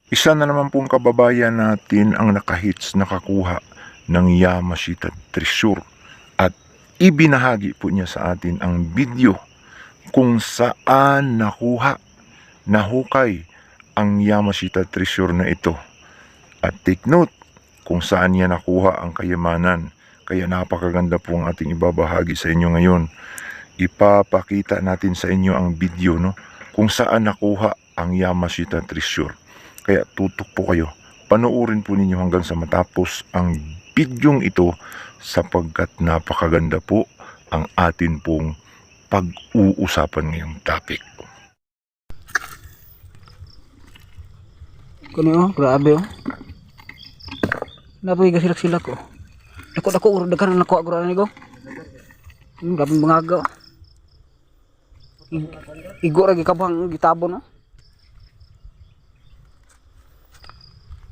Isa na naman pong kababayan natin ang nakahits nakakuha ng Yamashita Treasure at ibinahagi po niya sa atin ang video kung saan nahukay ang Yamashita Treasure na ito. At take note kung saan niya nakuha ang kayamanan. Kaya napakaganda po ang ating ibabahagi sa inyo ngayon. Ipapakita natin sa inyo ang video kung saan nakuha ang Yamashita Treasure. Kaya tutok po kayo. Panoorin po ninyo hanggang sa matapos ang bidyong ito sapagkat napakaganda po ang atin pong pag-uusapan ngayong topic. Kuno grabe Napoy gasilak-silak ko. Dako uro daghan nako agro ni go. Grabe mga aga. Igo ra gikabang gitabon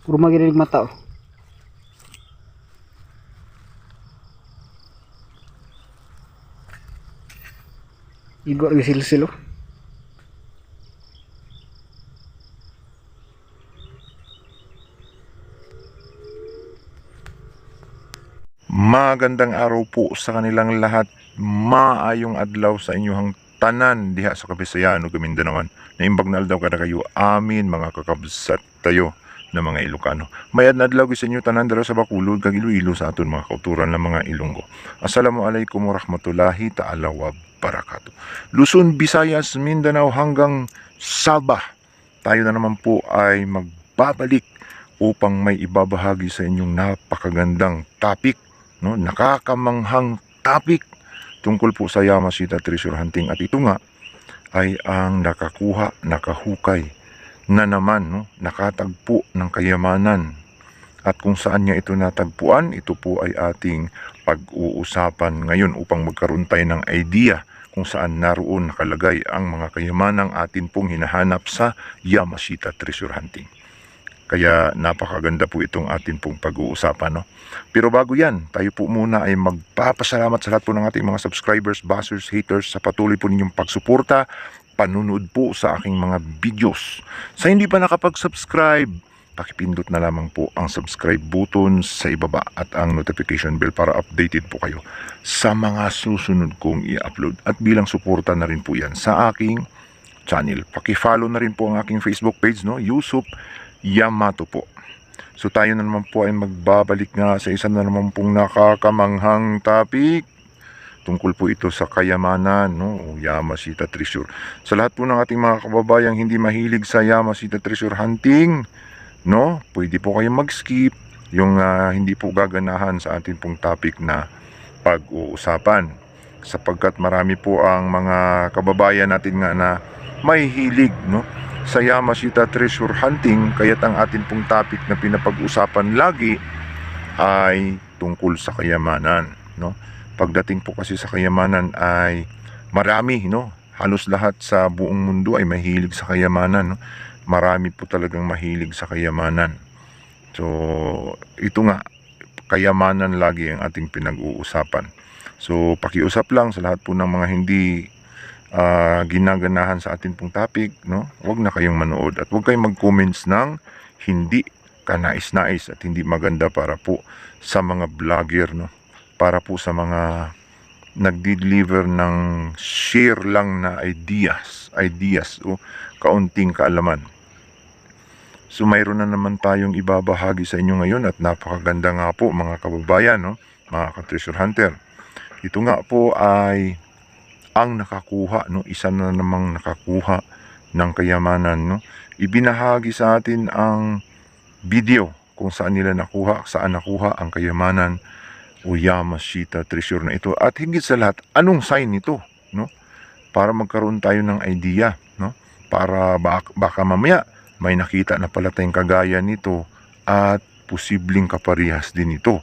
Puro magilig mata Igo ra gisil-silo. Magandang araw po sa kanilang lahat. Maayong adlaw sa inyong tanan diha sa Kabisayaan ug Mindanao. Naimbag na adlaw kada kayo amin mga kakabsat tayo na mga Ilocano. Mayad na adlaw sa inyo tanan dira sa Bacolod kag Iloilo sa aton mga kauturan ng mga Ilonggo. Assalamualaikum warahmatullahi taala wabarakatuh. Luzon, Visayas, Mindanao hanggang Sabah. Tayo na naman po ay magbabalik upang may ibabahagi sa inyong napakagandang topic, nakakamanghang topic tungkol po sa Yamashita Treasure Hunting. At ito nga ay ang nakahukay na naman, nakatagpo ng kayamanan. At kung saan niya ito natagpuan, ito po ay ating pag-uusapan ngayon upang magkaroon tayo ng idea kung saan naroon nakalagay ang mga kayamanang atin pong hinahanap sa Yamashita Treasure Hunting. Kaya napakaganda po itong atin pong pag-uusapan. Pero bago yan, tayo po muna ay magpapasalamat sa lahat po ng ating mga subscribers, bashers, haters sa patuloy po ninyong pagsuporta, panunood po sa aking mga videos. Sa hindi pa nakapag-subscribe, pakipindot na lamang po ang subscribe button sa ibaba at ang notification bell para updated po kayo sa mga susunod kong i-upload. At bilang suporta na rin po yan sa aking channel. Pakifollow na rin po ang aking Facebook page, Yusuf Yamato po. So tayo na naman po ay magbabalik nga sa isa na naman pong nakakamanghang topic. Tungkol po ito sa kayamanan, o Yamashita Treasure. Sa lahat po ng ating mga kababayang hindi mahilig sa Yamashita Treasure Hunting, pwede po kayong mag-skip yung hindi po gaganahan sa ating pong topic na pag-uusapan. Sapagkat marami po ang mga kababayan natin nga na may hilig, sa Yamashita Treasure Hunting, kaya't ang atin pong topic na pinapag-usapan lagi ay tungkol sa kayamanan. Pagdating po kasi sa kayamanan ay marami, halos lahat sa buong mundo ay mahilig sa kayamanan. Marami po talagang mahilig sa kayamanan. So ito nga, kayamanan lagi ang ating pinag-uusapan. So pakiusap lang sa lahat po ng mga hindi ginaganahan sa atin pong topic, huwag na kayong manood at huwag kayong mag-comments ng hindi kanais-nais at hindi maganda para po sa mga vlogger, para po sa mga nagdi-deliver ng share lang na ideas o kaunting kaalaman. So mayroon na naman tayong ibabahagi sa inyo ngayon at napakaganda nga po mga kababayan, mga ka-treasure hunter. Ito nga po ay ang nakakuha, isa na namang nakakuha ng kayamanan, Ibinahagi sa atin ang video kung saan nakuha ang kayamanan o Yamashita Treasure na ito. At higit sa lahat, anong sign nito, Para magkaroon tayo ng idea, Para baka mamaya may nakita na pala tayong kagaya nito at posibleng kaparehas din ito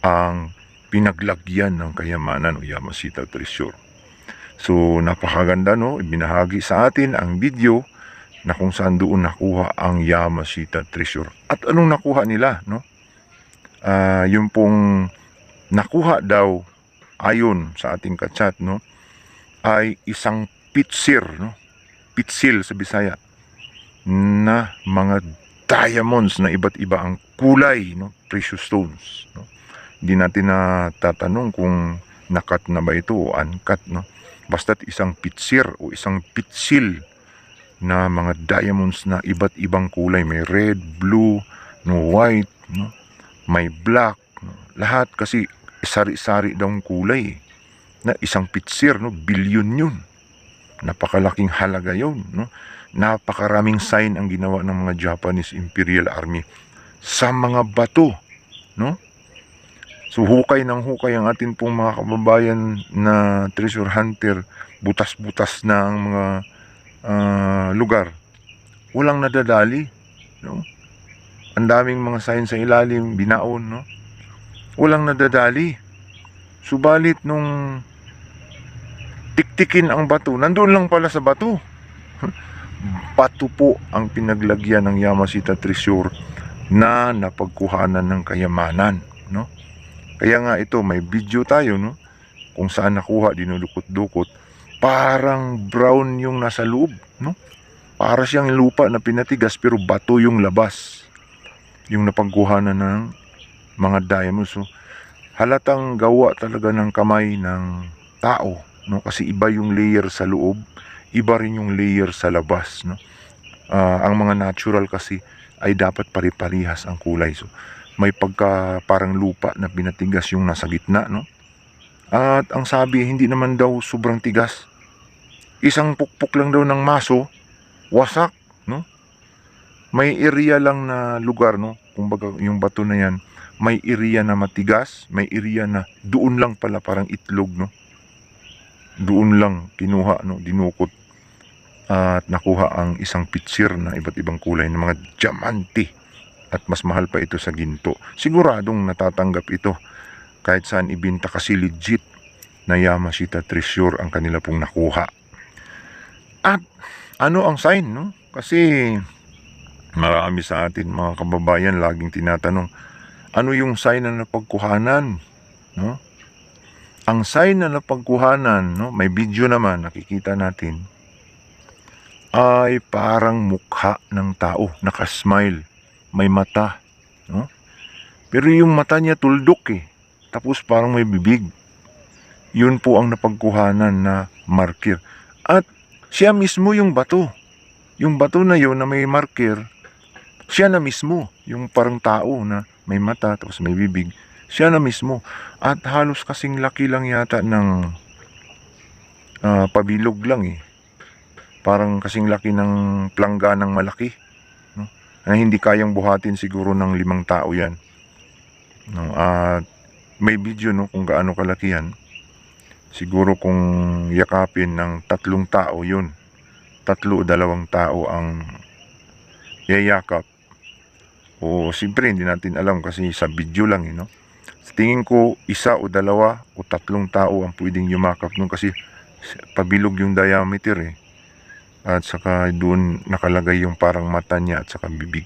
ang pinaglagyan ng kayamanan o Yamashita Treasure. So napakaganda, ibinahagi sa atin ang video na kung saan doon nakuha ang Yamashita Treasure. At anong nakuha nila, yung pong nakuha daw ayon sa ating kachat, ay isang pitsil sa Bisaya na mga diamonds na iba't iba ang kulay, no? Precious stones, no? Hindi natin na tatanong kung nakat na ba ito o uncut, no? Basta't isang pitsir o isang pitsil na mga diamonds na iba't ibang kulay. May red, blue, no, white, no? May black, no? Lahat kasi sari-sari daw ang kulay, na isang pitsir, no? Bilyon yun. Napakalaking halaga yun, no? Napakaraming sign ang ginawa ng mga Japanese Imperial Army sa mga bato, no? So hukay ng hukay ang atin pong mga kababayan na treasure hunter, butas-butas na ang mga lugar. Walang nadadali, no? Ang daming mga sign sa ilalim, binaon, no? Walang nadadali. Subalit nung tiktikin ang bato, nandun lang pala sa bato. Bato po ang pinaglagyan ng Yamashita Treasure na napagkuhanan ng kayamanan, no? Kaya nga ito, may video tayo, no? Kung saan nakuha, dinudukot-dukot. Parang brown yung nasa loob, no? Para siyang lupa na pinatigas pero bato yung labas. Yung napagkuhanan ng mga diamonds, no? Halatang gawa talaga ng kamay ng tao, no? Kasi iba yung layer sa loob, iba rin yung layer sa labas, no? Ang mga natural kasi ay dapat pare-parihas ang kulay. So, may pagka parang lupa na pinatigas yung nasa gitna, no? At ang sabi, hindi naman daw sobrang tigas. Isang pukpok lang daw ng maso, wasak, no? May area lang na lugar, no? Kumbaga yung bato na yan, may area na matigas, may area na doon lang pala parang itlog, no? Doon lang kinuha, no? Dinukot at nakuha ang isang pitsir na iba't ibang kulay ng mga diamante, at mas mahal pa ito sa ginto. Siguradong natatanggap ito kahit saan ibinta kasi legit na Yamashita Treasure ang kanila pong nakuha. At ano ang sign, no? Kasi marami sa atin mga kababayan laging tinatanong, ano yung sign na napagkuhanan, no? Ang sign na napagkuhanan, no, may video naman nakikita natin, ay parang mukha ng tao, nakasmile, may mata, no? Pero yung mata niya tuldok tapos parang may bibig. Yun po ang napagkuhanan na marker. At siya mismo yung bato. Yung bato na yun na may marker, siya na mismo, yung parang tao na may mata tapos may bibig, siya na mismo. At halos kasing laki lang yata ng pabilog lang Parang kasing laki ng plangganang malaki, no? Na hindi kayang buhatin siguro ng 5 tao yan, no? At may video, no, kung gaano kalaki yan. Siguro kung yakapin ng 3 tao yun, 3 o 2 tao ang yayakap. O siyempre hindi natin alam kasi sa video lang no? Sa tingin ko 1 o 2 o 3 tao ang pwedeng yumakap nun kasi pabilog yung diameter at saka doon nakalagay yung parang mata niya at saka bibig.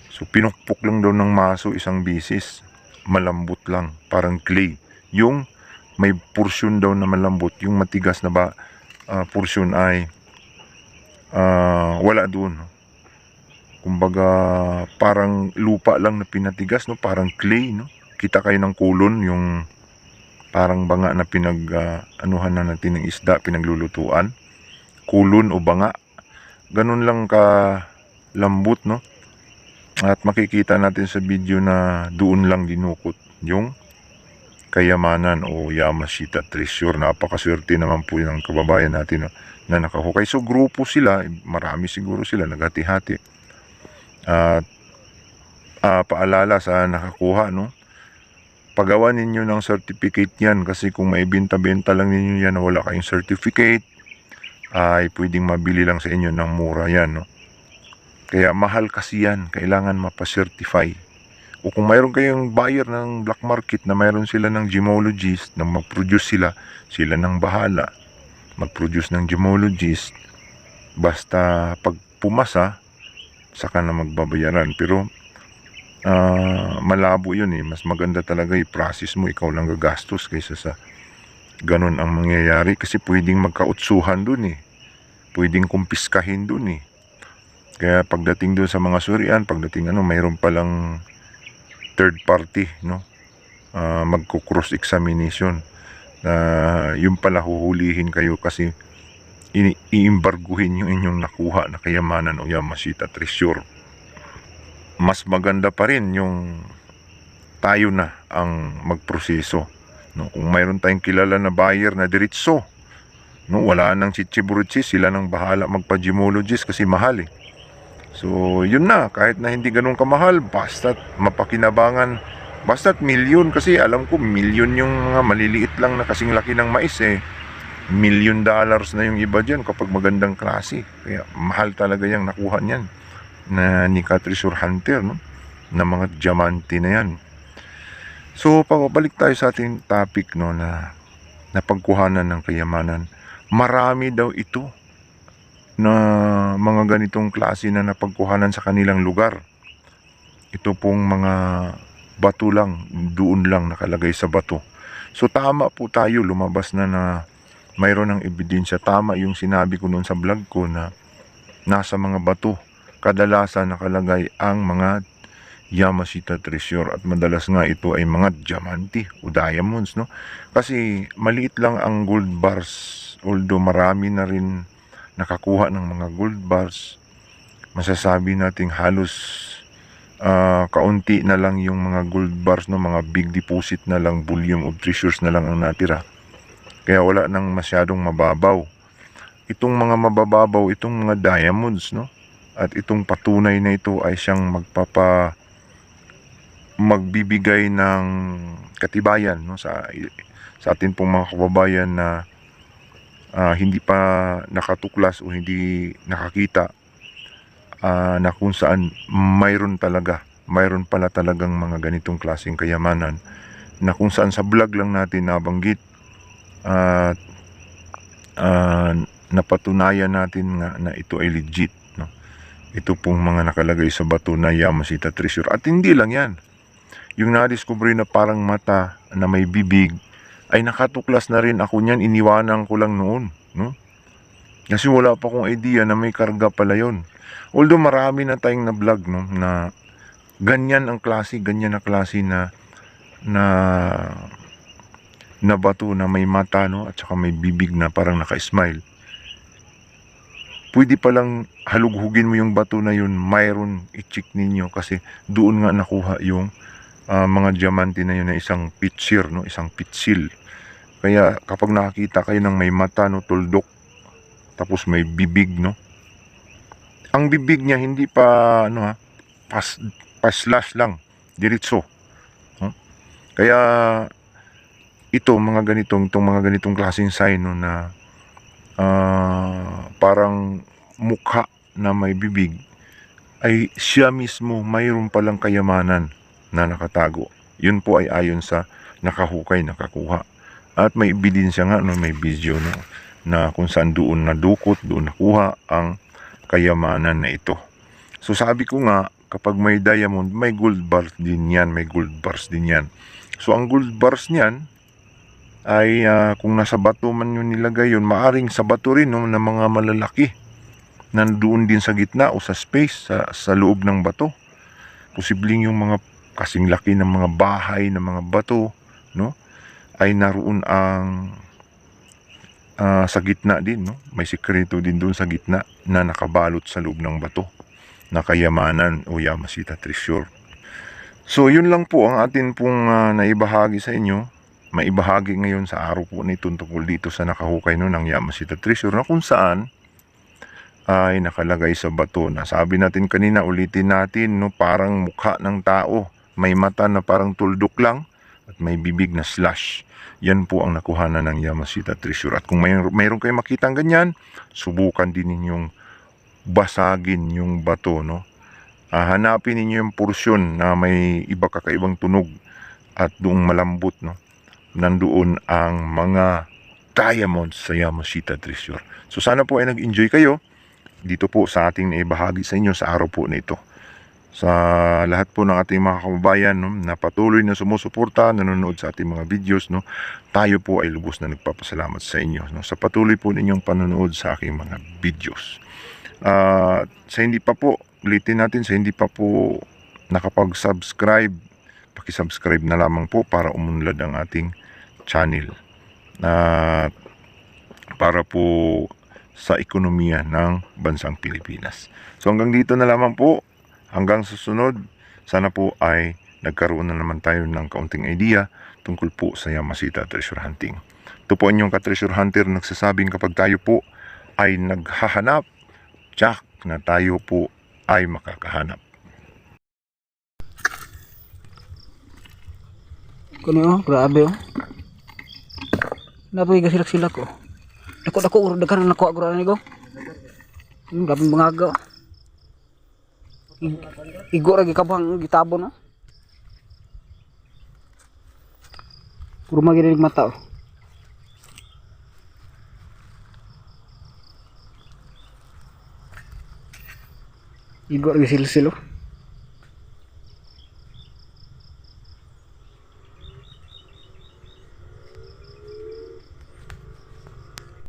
So pinukpok lang daw ng maso isang bisis, malambot lang, parang clay. Yung may portion daw na malambot, yung matigas na portion ay wala doon. Kumbaga parang lupa lang na pinatigas, no? Parang clay, no? Kita kayo ng kulon, yung parang banga na anuhan na natin ng isda, pinaglulutuan. Kulon o banga, ganun lang ka lambot, no? At makikita natin sa video na doon lang dinukot yung kayamanan o Yamashita Treasure. Napakaswerte naman po ng kababayan natin, no, na nakahukay. So grupo sila, marami siguro sila, naghati-hati. At paalala sa nakakuha, no, pagawa ninyo ng certificate yan, kasi kung may benta-benta lang ninyo yan na wala kayong certificate, ay pwedeng mabili lang sa inyo ng mura yan, no? Kaya mahal kasi yan, kailangan mapacertify. O kung mayroon kayong buyer ng black market na mayroon sila ng gemologist na mag-produce sila ng bahala mag-produce ng gemologist, basta pag pumasa saka na magbabayaran. Pero malabo yun mas maganda talaga i-process mo, ikaw lang gagastos kaysa sa ganun ang mangyayari, kasi pwedeng magkautsuhan dun pwedeng kumpiskahin dun Kaya pagdating doon sa mga surian, pagdating mayroon palang third party, no? Magko-cross examination na yung pala huhulihin kayo kasi iimbarguhin yung inyong nakuha na kayamanan o Yamashita Treasure. Mas maganda pa rin yung tayo na ang magproseso, no? Kung mayroon tayong kilala na buyer na diretso, no, wala nang chichiburuchis, sila nang bahala magpa-gemologist kasi mahal eh. So yun na, kahit na hindi ganun kamahal, basta't mapakinabangan, basta't milyon, kasi alam ko milyon yung mga maliliit lang na kasing laki ng mais eh. $1,000,000 na yung iba dyan kapag magandang klase. Kaya mahal talaga yung nakuha niyan na Nika Treasure Hunter, no? Na mga diamante na yan. So pabalik tayo sa ating topic, no, na napagkuhanan ng kayamanan. Marami daw ito na mga ganitong klase na napagkuhanan sa kanilang lugar. Ito pong mga bato lang, doon lang nakalagay sa bato. So tama po tayo, lumabas na mayroon ng ebidensya. Tama yung sinabi ko noon sa vlog ko na nasa mga bato kadalasan nakalagay ang mga Yamashita Treasure, at madalas nga ito ay mga diamante o diamonds, no? Kasi maliit lang ang gold bars, although marami na rin nakakuha ng mga gold bars. Masasabi nating halos kaunti na lang yung mga gold bars, no? Mga big deposit na lang, volume of treasures na lang ang natira. Kaya wala nang masyadong mababaw. Itong mga mabababaw, itong mga diamonds, no? At itong patunay na ito ay siyang magbibigay ng katibayan, no, sa atin pong mga kababayan na hindi pa nakatuklas o hindi nakakita na kung saan mayroon pala talagang mga ganitong klaseng kayamanan, na kung saan sa vlog lang natin nabanggit at napatunayan natin nga na ito ay legit, no? Ito pong mga nakalagay sa bato na Yamashita Treasure. At hindi lang yan, yung nadiscover na parang mata na may bibig ay nakatuklas na rin ako niyan, iniwanan ko lang noon, no? Kasi wala pa akong idea na may karga pala yon. Although marami na tayong na vlog, no, na ganyan na klase na bato na may mata, no, at saka may bibig na parang naka-smile. Pwede palang halughugin mo yung bato na yun, mayroon, i-check ninyo kasi doon nga nakuha yung mga diamante na yun na isang pitsil, no, isang pitsil. Kaya kapag nakakita kayo ng may mata, no, tuldok, tapos may bibig, no, ang bibig niya hindi pa pa-slash lang, diretso, no? Kaya itong mga ganitong klaseng sign, no, na parang mukha na may bibig, ay siya mismo mayroon palang kayamanan na nakatago. Yun po ay ayon sa nakahukay, nakakuha. At may ebidensya nga, no, may video, no, na kung saan doon nadukot, doon nakuha ang kayamanan na ito. So sabi ko nga, kapag may diamond, may gold bars din yan, So ang gold bars niyan ay kung nasa bato man yun nilagay yun, maaring sa bato rin, no, na mga malalaki nandoon din sa gitna o sa space sa loob ng bato. Posibleng yung mga kasing laki ng mga bahay ng mga bato, no, ay naroon ang sa gitna din, no? May sikreto din doon sa gitna na nakabalot sa loob ng bato na kayamanan o Yamashita Treasure. So yun lang po ang atin pong naibahagi sa inyo, maibahagi ngayon sa araw po nito tungkol dito sa nakahukay, no, ng Yamashita Treasure, na kung saan ay nakalagay sa bato na sabi natin kanina, ulitin natin, no, parang mukha ng tao, may mata na parang tuldok lang at may bibig na slash. Yan po ang nakuhanan ng Yamashita Treasure. At kung mayroon kayong makitang ganyan, subukan din ninyong basagin yung bato, no? Hanapin ninyo yung porsyon na may iba kakaibang tunog at doong malambot, no, nandoon ang mga diamonds sa Yamashita Treasure. So sana po ay nag-enjoy kayo dito po sa ating naibahagi sa inyo sa araw po na ito. Sa lahat po ng ating mga kababayan, no, na patuloy na sumusuporta, nanonood sa ating mga videos, no, tayo po ay lubos na nagpapasalamat sa inyo, no, sa patuloy po ninyong panonood sa aking mga videos. Sa hindi pa po, ulitin natin, sa hindi pa po nakapag-subscribe, paki-subscribe na lamang po para umunlad ang ating channel. At para po sa ekonomiya ng bansang Pilipinas. So hanggang dito na lamang po, hanggang susunod, sana po ay nagkaroon na naman tayo ng kaunting idea tungkol po sa Yamashita Treasure Hunting. Ito po inyong ka-treasure hunter nagsasabing kapag tayo po ay naghahanap, tiyak na tayo po ay makakahanap. Kuno grabe oh. Napoy gasilak-silak ko. Dako uro daghan na nakuha gura ni go. Grabe mga aga. Igo ra gikabang gitabon no. Puro maginig mata oh. Igo ra gisilsilo.